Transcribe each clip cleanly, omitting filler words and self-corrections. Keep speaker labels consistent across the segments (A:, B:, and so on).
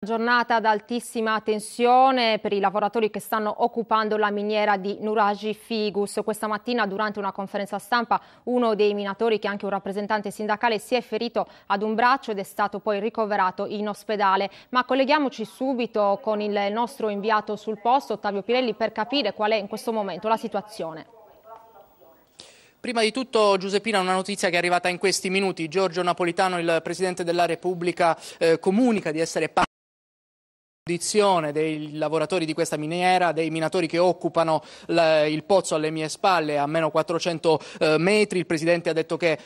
A: Giornata ad altissima tensione per i lavoratori che stanno occupando la miniera di Nuraji Figus. Questa mattina durante una conferenza stampa uno dei minatori, che è anche un rappresentante sindacale, si è ferito ad un braccio ed è stato poi ricoverato in ospedale. Ma colleghiamoci subito con il nostro inviato sul posto, Ottavio Pirelli, per capire qual è in questo momento la situazione.
B: Prima di tutto, Giuseppina, una notizia che è arrivata in questi minuti. Giorgio Napolitano, il Presidente della Repubblica, comunica di essere dei lavoratori di questa miniera, dei minatori che occupano il pozzo alle mie spalle a meno 400 metri. Il Presidente ha detto che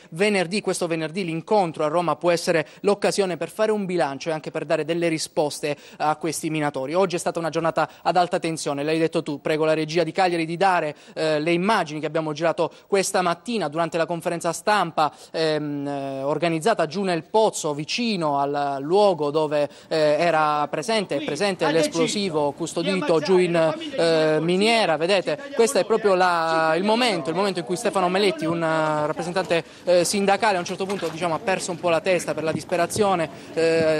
B: questo venerdì l'incontro a Roma può essere l'occasione per fare un bilancio e anche per dare delle risposte a questi minatori. Oggi è stata una giornata ad alta tensione, l'hai detto tu. Prego la regia di Cagliari di dare le immagini che abbiamo girato questa mattina durante la conferenza stampa organizzata giù nel pozzo, vicino al luogo dove era presente l'esplosivo custodito giù in miniera. Vedete, questo è proprio il momento in cui Stefano Meletti, un rappresentante sindacale, a un certo punto ha perso un po' la testa per la disperazione,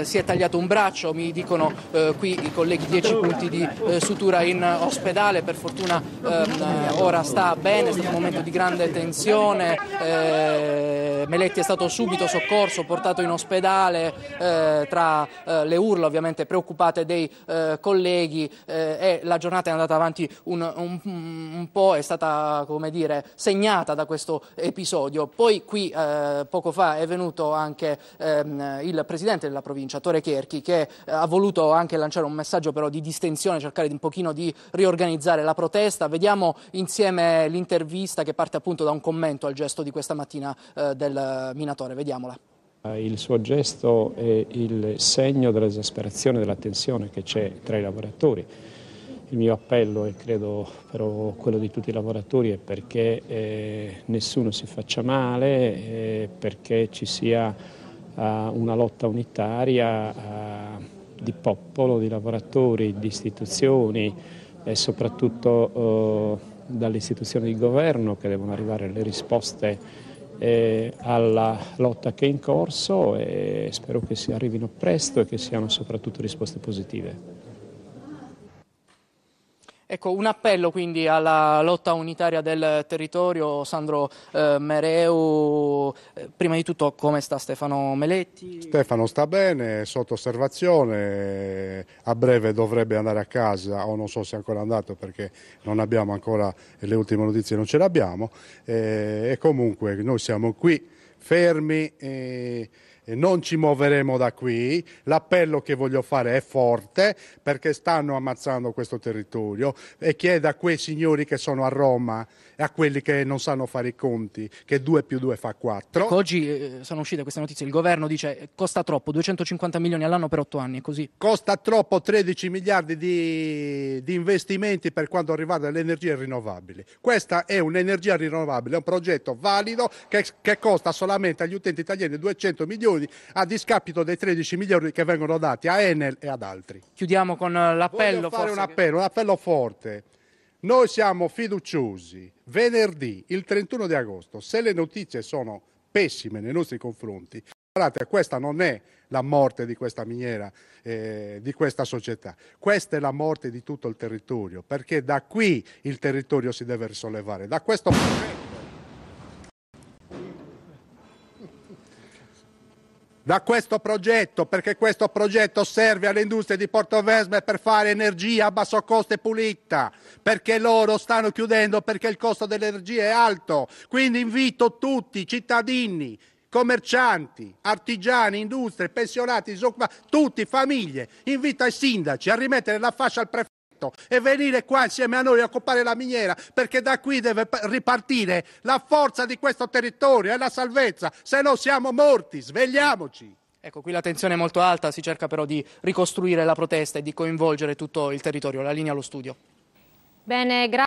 B: si è tagliato un braccio, mi dicono qui i colleghi 10 punti di sutura in ospedale, per fortuna ora sta bene. È stato un momento di grande tensione, Meletti è stato subito soccorso, portato in ospedale tra le urla ovviamente preoccupate dei colleghi, e la giornata è andata avanti un po', è stata, come dire, segnata da questo episodio. Poi qui poco fa è venuto anche il presidente della provincia, Tore Cherchi, che ha voluto anche lanciare un messaggio però di distensione, cercare un pochino di riorganizzare la protesta. Vediamo insieme l'intervista che parte appunto da un commento al gesto di questa mattina del minatore. Vediamola.
C: Il suo gesto è il segno dell'esasperazione, della tensione che c'è tra i lavoratori. Il mio appello, e credo però quello di tutti i lavoratori, è perché nessuno si faccia male, perché ci sia una lotta unitaria di popolo, di lavoratori, di istituzioni e soprattutto dalle istituzioni di governo, che devono arrivare le risposte alla lotta che è in corso, e spero che si arrivino presto e che siano soprattutto risposte positive.
B: Ecco, un appello quindi alla lotta unitaria del territorio. Sandro Mereu, prima di tutto come sta Stefano Meletti?
D: Stefano sta bene, sotto osservazione, a breve dovrebbe andare a casa, o non so se è ancora andato perché non abbiamo ancora le ultime notizie, non ce le abbiamo, e comunque noi siamo qui fermi e non ci muoveremo da qui. L'appello che voglio fare è forte perché stanno ammazzando questo territorio, e chiedo a quei signori che sono a Roma e a quelli che non sanno fare i conti che 2 più 2 fa 4.
B: Ecco, oggi sono uscite queste notizie, il governo dice costa troppo, 250 milioni all'anno per 8 anni, è così? Costa
D: troppo, 13 miliardi di investimenti per quanto riguarda le energie rinnovabili. Questa è un'energia rinnovabile, è un progetto valido che costa solamente agli utenti italiani 200 milioni a discapito dei 13 milioni che vengono dati a Enel e ad altri.
B: Chiudiamo con l'appello.
D: Voglio fare un appello forte. Noi siamo fiduciosi. Venerdì, il 31 di agosto, se le notizie sono pessime nei nostri confronti, guardate, questa non è la morte di questa miniera, di questa società. Questa è la morte di tutto il territorio, perché da qui il territorio si deve risollevare. Da questo progetto, perché questo progetto serve alle industrie di Portovesme per fare energia a basso costo e pulita, perché loro stanno chiudendo perché il costo dell'energia è alto. Quindi invito tutti, cittadini, commercianti, artigiani, industrie, pensionati, disoccupati, tutti, famiglie, invito i sindaci a rimettere la fascia al prefetto e venire qua insieme a noi a occupare la miniera, perché da qui deve ripartire la forza di questo territorio e la salvezza, se no siamo morti. Svegliamoci.
B: Ecco, qui la tensione è molto alta, si cerca però di ricostruire la protesta e di coinvolgere tutto il territorio. La linea allo studio.
A: Bene, grazie.